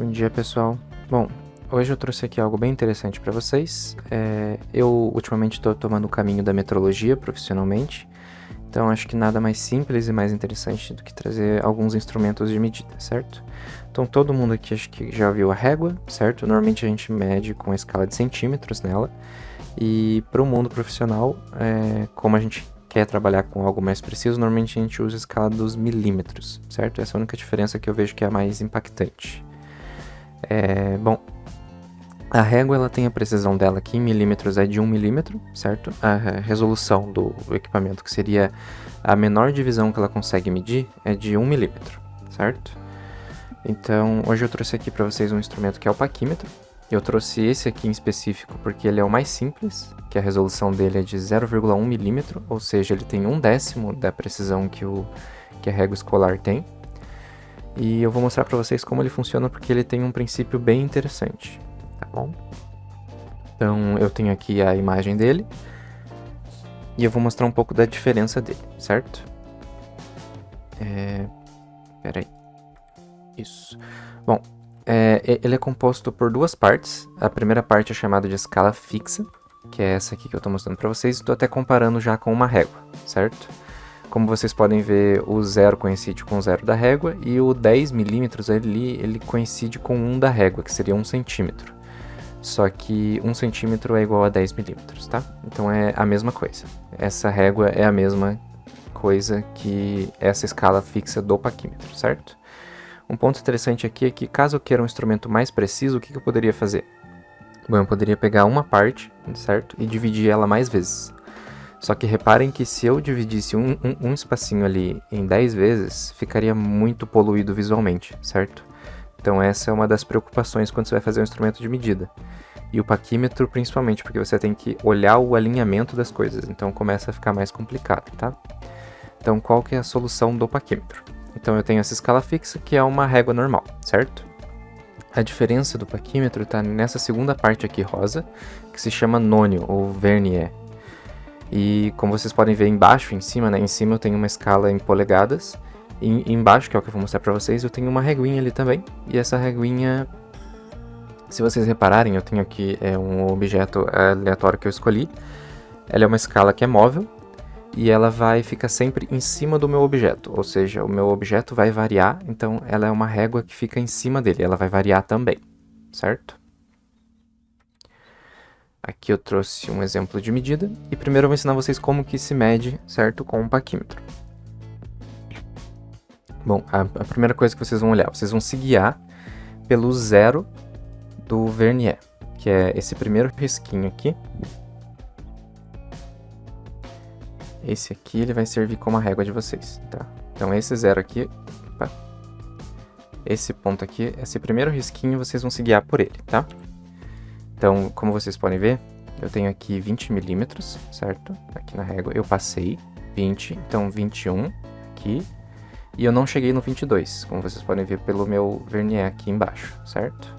Bom dia, pessoal. Bom, hoje eu trouxe aqui algo bem interessante para vocês. Eu ultimamente estou tomando o caminho da metrologia profissionalmente, então acho que nada mais simples e mais interessante do que trazer alguns instrumentos de medida, certo? Então todo mundo aqui acho que já viu a régua, certo? Normalmente a gente mede com a escala de centímetros nela, e para o mundo profissional, como a gente quer trabalhar com algo mais preciso, normalmente a gente usa a escala dos milímetros, certo? Essa é a única diferença que eu vejo que é a mais impactante. Bom, a régua ela tem a precisão dela aqui em milímetros é de 1 milímetro, certo? A resolução do equipamento, que seria a menor divisão que ela consegue medir, é de 1 milímetro, certo? Então, hoje eu trouxe aqui para vocês um instrumento que é o paquímetro. Eu trouxe esse aqui em específico porque ele é o mais simples, que a resolução dele é de 0,1 milímetro, ou seja, ele tem 1/10 da precisão que a régua escolar tem. E eu vou mostrar para vocês como ele funciona porque ele tem um princípio bem interessante, tá bom? Então eu tenho aqui a imagem dele e eu vou mostrar um pouco da diferença dele, certo? Peraí. Isso. Bom, ele é composto por duas partes. A primeira parte é chamada de escala fixa, que é essa aqui que eu estou mostrando para vocês. Estou até comparando já com uma régua, certo? Como vocês podem ver, o 0 coincide com o 0 da régua e o 10 milímetros ele coincide com 1 da régua, que seria 1 centímetro. Só que 1 centímetro é igual a 10 milímetros, tá? Então é a mesma coisa. Essa régua é a mesma coisa que essa escala fixa do paquímetro, certo? Um ponto interessante aqui é que, caso eu queira um instrumento mais preciso, o que eu poderia fazer? Bom, eu poderia pegar uma parte, certo? E dividir ela mais vezes. Só que reparem que se eu dividisse um espacinho ali em 10 vezes, ficaria muito poluído visualmente, certo? Então essa é uma das preocupações quando você vai fazer um instrumento de medida. E o paquímetro principalmente, porque você tem que olhar o alinhamento das coisas, então começa a ficar mais complicado, tá? Então qual que é a solução do paquímetro? Então eu tenho essa escala fixa, que é uma régua normal, certo? A diferença do paquímetro está nessa segunda parte aqui rosa, que se chama nônio, ou vernier. E como vocês podem ver embaixo, em cima, né? Em cima eu tenho uma escala em polegadas, e embaixo, que é o que eu vou mostrar para vocês, eu tenho uma reguinha ali também. E essa reguinha, se vocês repararem, eu tenho aqui um objeto aleatório que eu escolhi. Ela é uma escala que é móvel, e ela vai ficar sempre em cima do meu objeto, ou seja, o meu objeto vai variar, então ela é uma régua que fica em cima dele, ela vai variar também, certo? Aqui eu trouxe um exemplo de medida, e primeiro eu vou ensinar vocês como que se mede, certo, com um paquímetro. Bom, a primeira coisa que vocês vão olhar, vocês vão se guiar pelo 0 do vernier, que é esse primeiro risquinho aqui. Esse aqui ele vai servir como a régua de vocês, tá? Então esse 0 aqui, opa, esse ponto aqui, esse primeiro risquinho, vocês vão se guiar por ele, tá? Então, como vocês podem ver, eu tenho aqui 20 milímetros, certo? Aqui na régua eu passei 20, então 21 aqui. E eu não cheguei no 22, como vocês podem ver pelo meu vernier aqui embaixo, certo?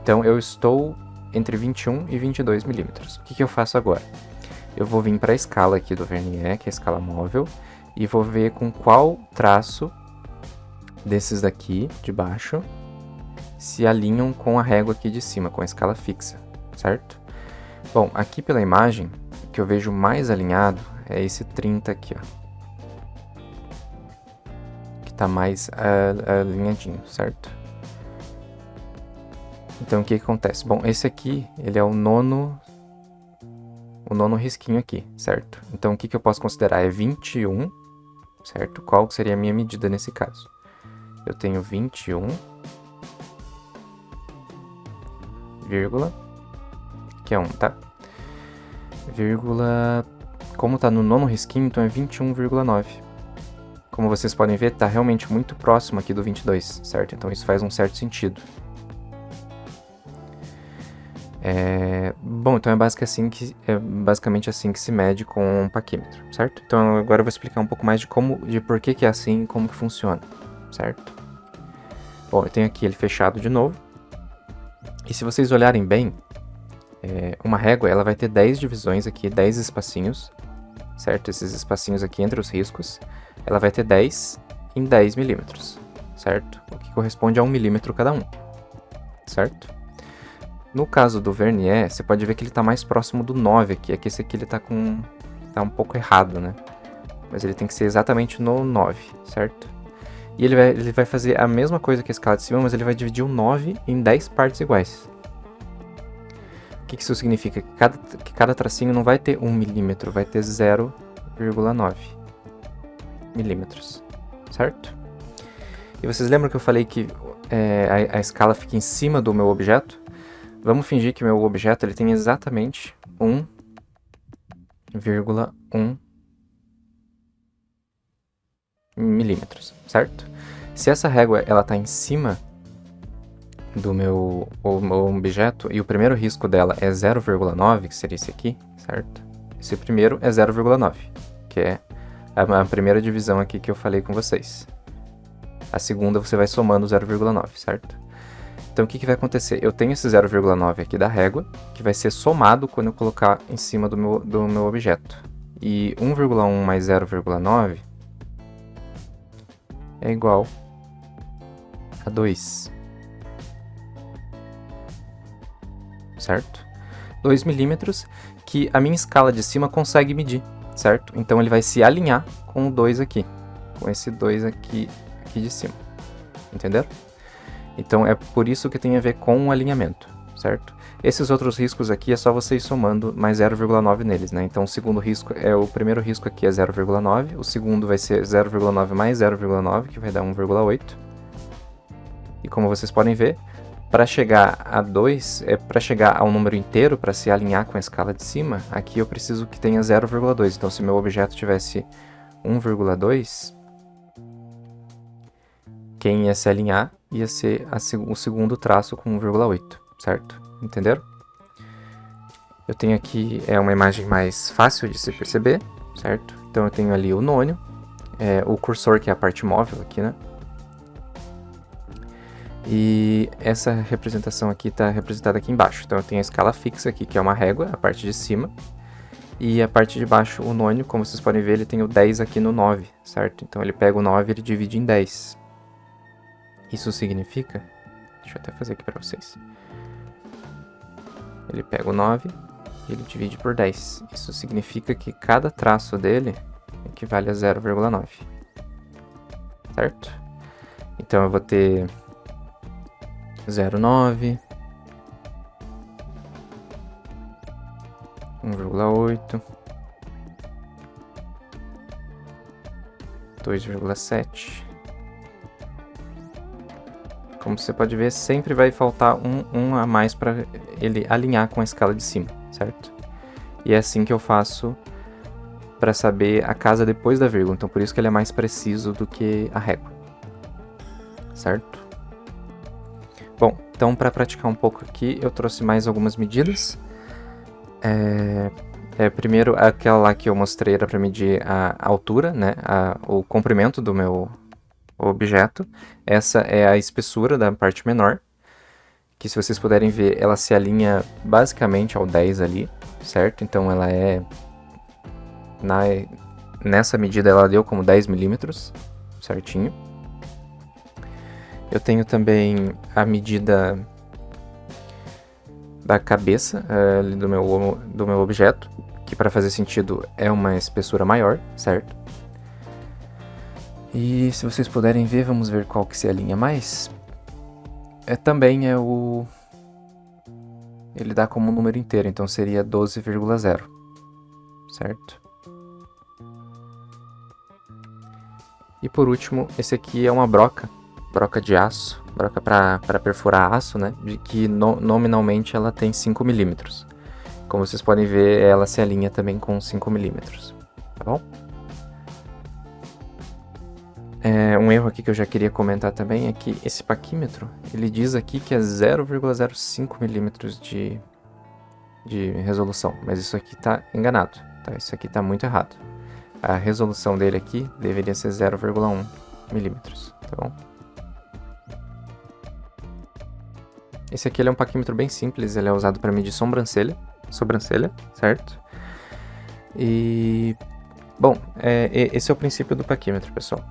Então eu estou entre 21 e 22 milímetros. O que eu faço agora? Eu vou vir para a escala aqui do vernier, que é a escala móvel, e vou ver com qual traço desses daqui, de baixo, se alinham com a régua aqui de cima, com a escala fixa, certo? Bom, aqui pela imagem, o que eu vejo mais alinhado é esse 30 aqui, ó, que está mais alinhadinho, certo? Então, o que acontece? Bom, esse aqui, ele é o nono risquinho aqui, certo? Então, o que eu posso considerar? É 21, certo? Qual seria a minha medida nesse caso? Eu tenho 21, vírgula, que é 1, tá? Vírgula, como tá no nono risquinho, então é 21,9. Como vocês podem ver, tá realmente muito próximo aqui do 22, certo? Então, isso faz um certo sentido. Bom, então é basicamente assim que se mede com um paquímetro, certo? Então agora eu vou explicar um pouco mais de por que é assim e como que funciona, certo? Bom, eu tenho aqui ele fechado de novo. E se vocês olharem bem, uma régua ela vai ter 10 divisões aqui, 10 espacinhos, certo? Esses espacinhos aqui entre os riscos, ela vai ter 10 em 10 milímetros, certo? O que corresponde a 1 milímetro cada um. certo? No caso do Vernier, você pode ver que ele está mais próximo do 9 aqui. É que esse aqui ele tá um pouco errado, né? Mas ele tem que ser exatamente no 9, certo? E ele vai fazer a mesma coisa que a escala de cima, mas ele vai dividir o 9 em 10 partes iguais. O que isso significa? Que cada tracinho não vai ter 1 milímetro, vai ter 0,9 milímetros, certo? E vocês lembram que eu falei que a escala fica em cima do meu objeto? Vamos fingir que meu objeto ele tem exatamente 1,1 milímetros, certo? Se essa régua ela está em cima do meu objeto e o primeiro risco dela é 0,9, que seria esse aqui, certo? Esse primeiro é 0,9, que é a primeira divisão aqui que eu falei com vocês. A segunda você vai somando 0,9, certo? Então o que vai acontecer? Eu tenho esse 0,9 aqui da régua, que vai ser somado quando eu colocar em cima do meu objeto. E 1,1 mais 0,9 é igual a 2. Certo? 2 milímetros que a minha escala de cima consegue medir, certo? Então ele vai se alinhar com o 2 aqui, com esse 2 aqui de cima. Entenderam? Então é por isso que tem a ver com o alinhamento, certo? Esses outros riscos aqui é só você ir somando mais 0,9 neles, né? Então o primeiro risco aqui é 0,9, o segundo vai ser 0,9 mais 0,9, que vai dar 1,8. E como vocês podem ver, para chegar a 2, para chegar ao número inteiro, para se alinhar com a escala de cima, aqui eu preciso que tenha 0,2. Então se meu objeto tivesse 1,2, quem ia se alinhar ia ser o segundo traço com 1,8, certo? Entenderam? Eu tenho aqui uma imagem mais fácil de se perceber, certo? Então eu tenho ali o nônio, o cursor que é a parte móvel aqui, né? E essa representação aqui está representada aqui embaixo. Então eu tenho a escala fixa aqui, que é uma régua, a parte de cima. E a parte de baixo, o nônio, como vocês podem ver, ele tem o 10 aqui no 9, certo? Então ele pega o 9 e ele divide em 10. Isso significa... Deixa eu até fazer aqui para vocês. Ele pega o 9 e ele divide por 10. Isso significa que cada traço dele equivale a 0,9. Certo? Então eu vou ter 0,9, 1,8, 2,7. Como você pode ver, sempre vai faltar um a mais para ele alinhar com a escala de cima, certo? E é assim que eu faço para saber a casa depois da vírgula. Então por isso que ele é mais preciso do que a régua, certo? Bom, então para praticar um pouco aqui, eu trouxe mais algumas medidas. Primeiro, aquela lá que eu mostrei era para medir a altura, né, o comprimento do meu objeto. Essa é a espessura da parte menor, que se vocês puderem ver, ela se alinha basicamente ao 10 ali, certo? Então ela nessa medida ela deu como 10 milímetros, certinho. Eu tenho também a medida da cabeça do meu objeto, que para fazer sentido é uma espessura maior, certo? E se vocês puderem ver, vamos ver qual que se alinha mais. Também ele dá como um número inteiro, então seria 12,0, certo? E por último, esse aqui é uma broca de aço, broca para perfurar aço, né? Que nominalmente ela tem 5 milímetros. Como vocês podem ver, ela se alinha também com 5 milímetros, tá bom? Um erro aqui que eu já queria comentar também é que esse paquímetro, ele diz aqui que é 0,05 milímetros de resolução, mas isso aqui está enganado, tá? Isso aqui está muito errado. A resolução dele aqui deveria ser 0,1 milímetros, tá bom? Esse aqui ele é um paquímetro bem simples, ele é usado para medir sobrancelha, certo? E, bom, esse é o princípio do paquímetro, pessoal.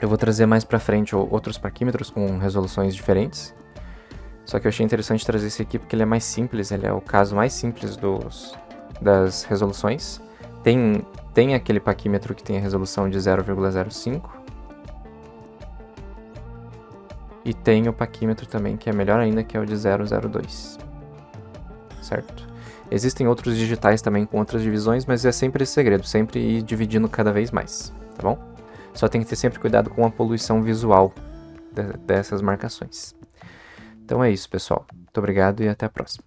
Eu vou trazer mais pra frente outros paquímetros com resoluções diferentes. Só que eu achei interessante trazer esse aqui porque ele é mais simples, ele é o caso mais simples das resoluções. Tem aquele paquímetro que tem a resolução de 0,05. E tem o paquímetro também, que é melhor ainda, que é o de 0,02. Certo? Existem outros digitais também com outras divisões, mas é sempre esse segredo, sempre ir dividindo cada vez mais, tá bom? Só tem que ter sempre cuidado com a poluição visual dessas marcações. Então é isso, pessoal. Muito obrigado e até a próxima.